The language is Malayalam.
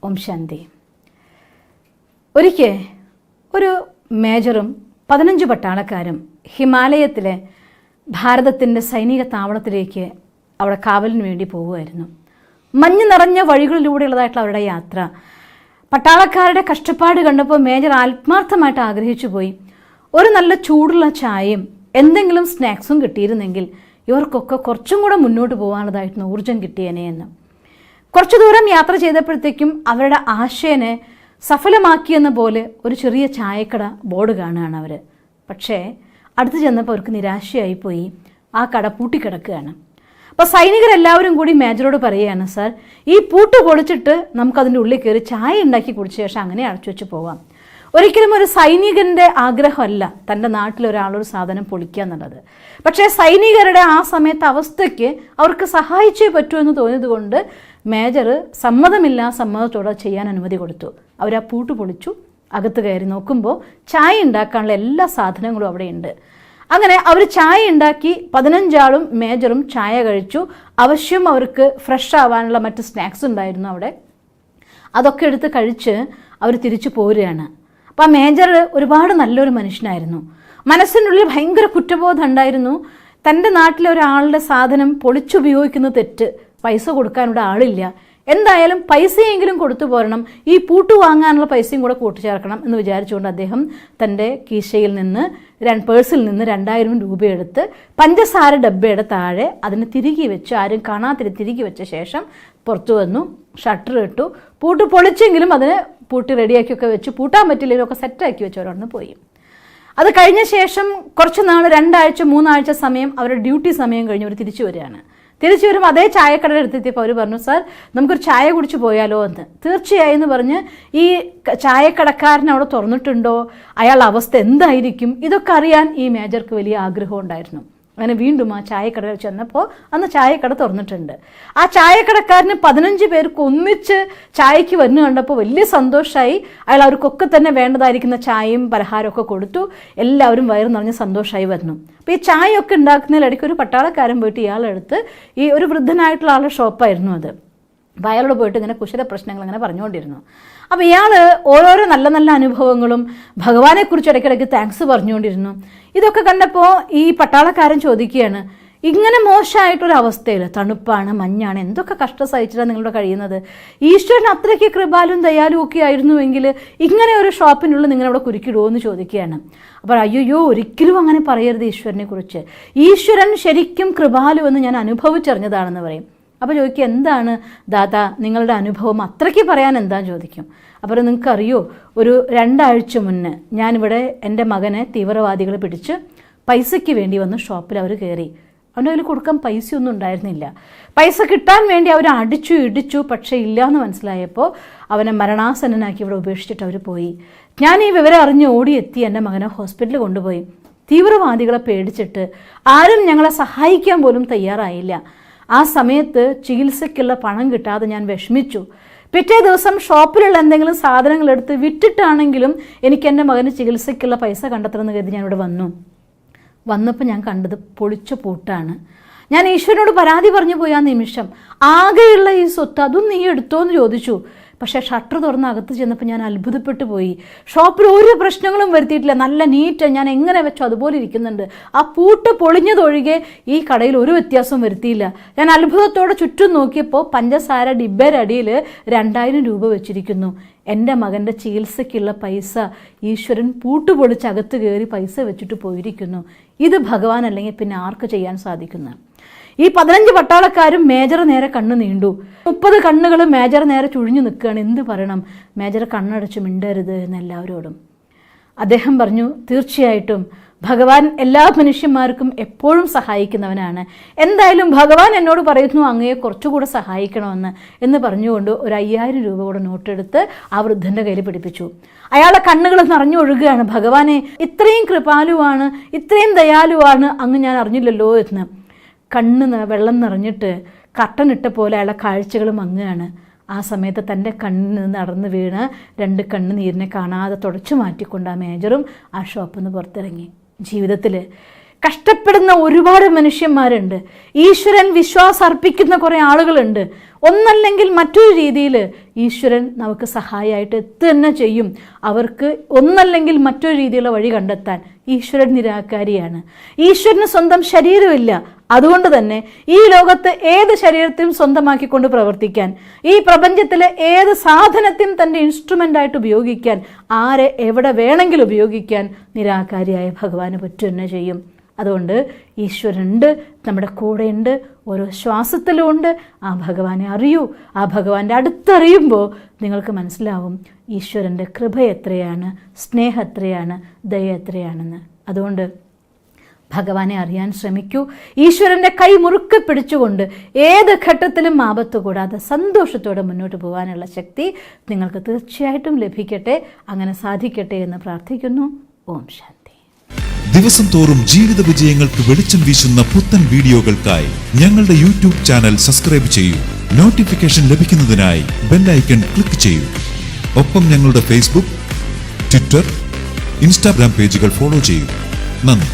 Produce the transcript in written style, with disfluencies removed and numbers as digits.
ഓം ശാന്തി. ഒരിക്കൽ ഒരു മേജറും 15 പട്ടാളക്കാരും ഹിമാലയത്തിലെ ഭാരതത്തിൻ്റെ സൈനിക താവളത്തിലേക്ക് അവിടെ കാവലിന് വേണ്ടി പോവുമായിരുന്നു. മഞ്ഞ് നിറഞ്ഞ വഴികളിലൂടെയുള്ളതായിട്ടുള്ള അവരുടെ യാത്ര. പട്ടാളക്കാരുടെ കഷ്ടപ്പാട് കണ്ടപ്പോൾ മേജർ ആത്മാർത്ഥമായിട്ട് ആഗ്രഹിച്ചു പോയി, ഒരു നല്ല ചൂടുള്ള ചായയും എന്തെങ്കിലും സ്നാക്സും കിട്ടിയിരുന്നെങ്കിൽ ഇവർക്കൊക്കെ കുറച്ചും കൂടെ മുന്നോട്ട് പോകാനുള്ളതായിട്ടുള്ള ഊർജം കിട്ടിയേനെ എന്ന്. കുറച്ചു ദൂരം യാത്ര ചെയ്തപ്പോഴത്തേക്കും അവരുടെ ആശയനെ സഫലമാക്കിയെന്ന പോലെ ഒരു ചെറിയ ചായക്കട ബോർഡ് കാണുകയാണ് അവർ. പക്ഷേ അടുത്ത് ചെന്നപ്പോൾ അവർക്ക് നിരാശയായിപ്പോയി, ആ കട പൂട്ടിക്കിടക്കുകയാണ്. അപ്പോൾ സൈനികരെല്ലാവരും കൂടി മേജറോട് പറയുകയാണ്, സാർ ഈ പൂട്ട് പൊളിച്ചിട്ട് നമുക്കതിൻ്റെ ഉള്ളിൽ കയറി ചായ ഉണ്ടാക്കി കുടിച്ച ശേഷം അങ്ങനെ അടച്ചു വെച്ച് പോവാം. ഒരിക്കലും ഒരു സൈനികൻ്റെ ആഗ്രഹമല്ല തൻ്റെ നാട്ടിലൊരാളൊരു സാധനം പൊളിക്കുക എന്നുള്ളത്. പക്ഷേ സൈനികരുടെ ആ സമയത്തെ അവസ്ഥയ്ക്ക് അവർക്ക് സഹായിച്ചേ പറ്റൂ എന്ന് തോന്നിയത് കൊണ്ട് മേജർ സമ്മതത്തോടെ ചെയ്യാൻ അനുമതി കൊടുത്തു. അവർ ആ പൂട്ട് പൊളിച്ചു. അകത്ത് കയറി നോക്കുമ്പോൾ ചായ ഉണ്ടാക്കാനുള്ള എല്ലാ സാധനങ്ങളും അവിടെ ഉണ്ട്. അങ്ങനെ അവർ ചായ ഉണ്ടാക്കി 15 ആളും മേജറും ചായ കഴിച്ചു. അവശ്യം അവർക്ക് ഫ്രഷ് ആവാനുള്ള മറ്റ് സ്നാക്സ് ഉണ്ടായിരുന്നു അവിടെ. അതൊക്കെ എടുത്ത് കഴിച്ച് അവർ തിരിച്ചു പോരുകയാണ്. അപ്പോൾ ആ മേജർ ഒരുപാട് നല്ലൊരു മനുഷ്യനായിരുന്നു. മനസ്സിനുള്ളിൽ ഭയങ്കര കുറ്റബോധം ഉണ്ടായിരുന്നു. തൻ്റെ നാട്ടിലെ ഒരാളുടെ സാധനം പൊളിച്ചുപയോഗിക്കുന്നത് തെറ്റ്, പൈസ കൊടുക്കാനുള്ള ആളില്ല, എന്തായാലും പൈസയെങ്കിലും കൊടുത്തു പോരണം, ഈ പൂട്ട് വാങ്ങാനുള്ള പൈസയും കൂടെ കൂട്ടിച്ചേർക്കണം എന്ന് വിചാരിച്ചുകൊണ്ട് അദ്ദേഹം തൻ്റെ കീശയിൽ നിന്ന് പേഴ്സിൽ നിന്ന് 2000 രൂപയെടുത്ത് പഞ്ചസാര ഡബ്ബയുടെ താഴെ അതിന് തിരികെ വെച്ച്, ആരും കാണാത്തിരി തിരികെ വെച്ച ശേഷം പുറത്തു വന്നു. ഷട്ടർ ഇട്ടു. പൂട്ട് പൊളിച്ചെങ്കിലും അതിന് പൂട്ടി റെഡിയാക്കിയൊക്കെ വെച്ച്, പൂട്ടാൻ പറ്റില്ലെങ്കിലൊക്കെ സെറ്റാക്കി വെച്ചവരവിടുന്ന് പോയി. അത് കഴിഞ്ഞ ശേഷം കുറച്ച് നാൾ 2 ആഴ്ച 3 ആഴ്ച സമയം അവരുടെ ഡ്യൂട്ടി സമയം കഴിഞ്ഞ് അവർ തിരിച്ചു വരികയാണ്. തിരിച്ചു വരുമ്പോൾ അതേ ചായക്കടയിൽ എടുത്തെത്തിയപ്പോൾ അവർ പറഞ്ഞു, സാർ നമുക്കൊരു ചായ കുടിച്ച് പോയാലോ എന്ന്. തീർച്ചയായും എന്ന് പറഞ്ഞ് ഈ ചായക്കടക്കാരൻ അവിടെ തുറന്നിട്ടുണ്ടോ, അയാളുടെ അവസ്ഥ എന്തായിരിക്കും, ഇതൊക്കെ അറിയാൻ ഈ മേജർക്ക് വലിയ ആഗ്രഹം ഉണ്ടായിരുന്നു. അങ്ങനെ വീണ്ടും ആ ചായക്കടയിൽ ചെന്നപ്പോൾ അന്ന് ചായക്കട തുറന്നിട്ടുണ്ട്. ആ ചായക്കടക്കാരന് 15 പേർക്ക് ഒന്നിച്ച് ചായക്ക് വരുന്നു കണ്ടപ്പോൾ വലിയ സന്തോഷമായി. അയാൾ അവർക്കൊക്കെ തന്നെ വേണ്ടതായിരിക്കുന്ന ചായയും പലഹാരമൊക്കെ കൊടുത്തു. എല്ലാവരും വയറ് നിറഞ്ഞ് സന്തോഷമായി വന്നു. അപ്പോൾ ഈ ചായയൊക്കെ ഉണ്ടാക്കുന്നതിലിടയ്ക്ക് ഒരു പട്ടാളക്കാരൻ പോയിട്ട് ഇയാളെടുത്ത്, ഈ ഒരു വൃദ്ധനായിട്ടുള്ള ആളുടെ ഷോപ്പായിരുന്നു അത്, അപ്പോൾ അയാളോട് പോയിട്ട് ഇങ്ങനെ കുശല പ്രശ്നങ്ങൾ ഇങ്ങനെ പറഞ്ഞുകൊണ്ടിരുന്നു. അപ്പോൾ ഇയാൾ ഓരോരോ നല്ല നല്ല അനുഭവങ്ങളും ഭഗവാനെക്കുറിച്ച് ഇടയ്ക്കിടയ്ക്ക് താങ്ക്സ് പറഞ്ഞുകൊണ്ടിരുന്നു. ഇതൊക്കെ കണ്ടപ്പോൾ ഈ പട്ടാളക്കാരൻ ചോദിക്കുകയാണ്, ഇങ്ങനെ മോശമായിട്ടൊരവസ്ഥയിൽ, തണുപ്പാണ്, മഞ്ഞാണ്, എന്തൊക്കെ കഷ്ടം സഹിച്ചിട്ടാണ് നിങ്ങളുടെ കഴിയുന്നത്, ഈശ്വരൻ അത്രയ്ക്ക് കൃപാലും ദയാലും ഒക്കെ ആയിരുന്നുവെങ്കിൽ ഇങ്ങനെ ഒരു ഷോപ്പിനുള്ളിൽ നിങ്ങളവിടെ കുരുക്കിടുമോ എന്ന് ചോദിക്കുകയാണ്. അപ്പോൾ അയ്യോ ഒരിക്കലും അങ്ങനെ പറയരുത് ഈശ്വരനെ കുറിച്ച്, ഈശ്വരൻ ശരിക്കും കൃപാലു എന്ന് ഞാൻ അനുഭവിച്ചറിഞ്ഞതാണെന്ന് പറയും. അപ്പോൾ ചോദിക്കുക, എന്താണ് ദാദാ നിങ്ങളുടെ അനുഭവം, അത്രയ്ക്ക് പറയാൻ എന്താന്ന് ചോദിക്കും. അപ്പോൾ നിങ്ങൾക്കറിയോ, ഒരു 2 ആഴ്ച മുന്നേ ഞാനിവിടെ എൻ്റെ മകനെ തീവ്രവാദികൾ പിടിച്ച് പൈസയ്ക്ക് വേണ്ടി വന്ന് ഷോപ്പിൽ അവർ കയറി. അവൻ്റെ കയ്യിൽ കൊടുക്കാൻ പൈസയൊന്നും ഉണ്ടായിരുന്നില്ല. പൈസ കിട്ടാൻ വേണ്ടി അവർ അടിച്ചു ഇടിച്ചു, പക്ഷേ ഇല്ലയെന്ന് മനസ്സിലായപ്പോൾ അവനെ മരണാസന്നനാക്കി ഇവിടെ ഉപേക്ഷിച്ചിട്ട് അവർ പോയി. ഞാൻ ഈ വിവരം അറിഞ്ഞ് ഓടിയെത്തി എൻ്റെ മകനെ ഹോസ്പിറ്റലിൽ കൊണ്ടുപോയി. തീവ്രവാദികളെ പേടിച്ചിട്ട് ആരും ഞങ്ങളെ സഹായിക്കാൻ പോലും തയ്യാറായില്ല. ആ സമയത്ത് ചികിത്സയ്ക്കുള്ള പണം കിട്ടാതെ ഞാൻ വിഷമിച്ചു. പിറ്റേ ദിവസം ഷോപ്പിലുള്ള എന്തെങ്കിലും സാധനങ്ങൾ എടുത്ത് വിറ്റിട്ടാണെങ്കിലും എനിക്ക് എൻ്റെ മകന് ചികിത്സയ്ക്കുള്ള പൈസ കണ്ടെത്തണമെന്ന് കരുതി ഞാനിവിടെ വന്നപ്പോൾ ഞാൻ കണ്ടത് പൊളിച്ച പൂട്ടാണ്. ഞാൻ ഈശ്വരനോട് പരാതി പറഞ്ഞു പോയി. ആ നിമിഷം ആകെയുള്ള ഈ സ്വത്ത് അതും നീ എടുത്തോ എന്ന് ചോദിച്ചു. പക്ഷേ ഷട്ടർ തുറന്ന് അകത്ത് ചെന്നപ്പോൾ ഞാൻ അത്ഭുതപ്പെട്ടു പോയി. ഷോപ്പിൽ ഒരു പ്രശ്നങ്ങളും വരുത്തിയിട്ടില്ല, നല്ല നീറ്റ്, ഞാൻ എങ്ങനെ വെച്ചോ അതുപോലെ ഇരിക്കുന്നുണ്ട്. ആ പൂട്ട് പൊളിഞ്ഞതൊഴികെ ഈ കടയിൽ ഒരു വ്യത്യാസവും വരുത്തിയില്ല. ഞാൻ അത്ഭുതത്തോടെ ചുറ്റും നോക്കിയപ്പോൾ പഞ്ചസാര ഡിബ്ബയുടെ അടിയിൽ 2000 രൂപ വെച്ചിരിക്കുന്നു. എൻ്റെ മകൻ്റെ ചികിത്സയ്ക്കുള്ള പൈസ ഈശ്വരൻ പൂട്ട് പൊളിച്ച് അകത്ത് കയറി പൈസ വെച്ചിട്ട് പോയിരിക്കുന്നു. ഇത് ഭഗവാൻ അല്ലെങ്കിൽ പിന്നെ ആർക്ക് ചെയ്യാൻ സാധിക്കുന്ന? ഈ 15 പട്ടാളക്കാരും മേജർ നേരെ കണ്ണ് നീണ്ടു. 30 കണ്ണുകൾ മേജർ നേരെ ചുഴിഞ്ഞു നിൽക്കുകയാണ്. എന്ത് പറയണം? മേജർ കണ്ണടച്ച് മിണ്ടരുത് എന്നെല്ലാവരോടും അദ്ദേഹം പറഞ്ഞു, തീർച്ചയായിട്ടും ഭഗവാൻ എല്ലാ മനുഷ്യന്മാർക്കും എപ്പോഴും സഹായിക്കുന്നവനാണ്. എന്തായാലും ഭഗവാൻ എന്നോട് പറയുന്നു അങ്ങയെ കുറച്ചുകൂടെ സഹായിക്കണമെന്ന് എന്ന് പറഞ്ഞുകൊണ്ട് ഒരു 5000 രൂപ കൂടെ നോട്ടെടുത്ത് ആ വൃദ്ധൻ്റെ കയ്യിൽ പിടിപ്പിച്ചു. അയാളെ കണ്ണുകൾ നിറഞ്ഞൊഴുകുകയാണ്. ഭഗവാനെ ഇത്രയും കൃപാലുവാണ്, ഇത്രയും ദയാലുവാണ് അങ്ങ് ഞാൻ അറിഞ്ഞില്ലല്ലോ എന്ന്. വെള്ളം നിറഞ്ഞിട്ട് കർട്ടനിട്ട പോലെ അയാളെ കാഴ്ചകൾ മങ്ങുകയാണ്. ആ സമയത്ത് തൻ്റെ കണ്ണിൽ നിന്ന് നടന്ന് വീണ് 2 കണ്ണുനീരിനെ കാണാതെ തുടച്ചു മാറ്റിക്കൊണ്ട് ആ മേജറും ആ ഷോപ്പിൽ നിന്ന് പുറത്തിറങ്ങി. ജീവിതത്തിൽ കഷ്ടപ്പെടുന്ന ഒരുപാട് മനുഷ്യന്മാരുണ്ട്. ഈശ്വരൻ വിശ്വാസം അർപ്പിക്കുന്ന കുറേ ആളുകളുണ്ട്. ഒന്നല്ലെങ്കിൽ മറ്റൊരു രീതിയിൽ ഈശ്വരൻ നമുക്ക് സഹായമായിട്ട് എത്തുക തന്നെ ചെയ്യും. അവർക്ക് ഒന്നല്ലെങ്കിൽ മറ്റൊരു രീതിയിലുള്ള വഴി കണ്ടെത്താൻ ഈശ്വരൻ നിരാകാരിയാണ്. ഈശ്വരന് സ്വന്തം ശരീരമില്ല. അതുകൊണ്ട് തന്നെ ഈ ലോകത്ത് ഏത് ശരീരത്തെയും സ്വന്തമാക്കിക്കൊണ്ട് പ്രവർത്തിക്കാൻ, ഈ പ്രപഞ്ചത്തിലെ ഏത് സാധനത്തെയും തൻ്റെ ഇൻസ്ട്രുമെൻ്റായിട്ട് ഉപയോഗിക്കാൻ, ആരെ എവിടെ വേണമെങ്കിലും ഉപയോഗിക്കാൻ നിരാകാരിയായ ഭഗവാന് പറ്റുക തന്നെ ചെയ്യും. അതുകൊണ്ട് ഈശ്വരനുണ്ട്, നമ്മുടെ കൂടെയുണ്ട്, ഓരോ ശ്വാസത്തിലുമുണ്ട്. ആ ഭഗവാനെ അറിയൂ. ആ ഭഗവാന്റെ അടുത്തറിയുമ്പോൾ നിങ്ങൾക്ക് മനസ്സിലാവും ഈശ്വരൻ്റെ കൃപ എത്രയാണ്, സ്നേഹം എത്രയാണ്, ദയ എത്രയാണെന്ന്. അതുകൊണ്ട് ഭഗവാനെ അറിയാൻ ശ്രമിക്കൂ. ഈശ്വരൻ്റെ കൈ മുറുക്കെ പിടിച്ചുകൊണ്ട് ഏത് ഘട്ടത്തിലും ആപത്ത് കൂടാതെ സന്തോഷത്തോടെ മുന്നോട്ട് പോകാനുള്ള ശക്തി നിങ്ങൾക്ക് തീർച്ചയായിട്ടും ലഭിക്കട്ടെ. അങ്ങനെ സാധിക്കട്ടെ എന്ന് പ്രാർത്ഥിക്കുന്നു. ഓം ശാന്തി. ദിവസം തോറും ജീവിത വിജയങ്ങൾക്ക് വെളിച്ചം വീശുന്ന പുത്തൻ വീഡിയോകൾക്കായി ഞങ്ങളുടെ യൂട്യൂബ് ചാനൽ സബ്സ്ക്രൈബ് ചെയ്യൂ. നോട്ടിഫിക്കേഷൻ ലഭിക്കുന്നതിനായി ബെൽ ഐക്കൺ ക്ലിക്ക് ചെയ്യൂ. ഒപ്പം ഞങ്ങളുടെ ഫേസ്ബുക്ക്, ട്വിറ്റർ, ഇൻസ്റ്റാഗ്രാം പേജുകൾ ഫോളോ ചെയ്യൂ. നന്ദി.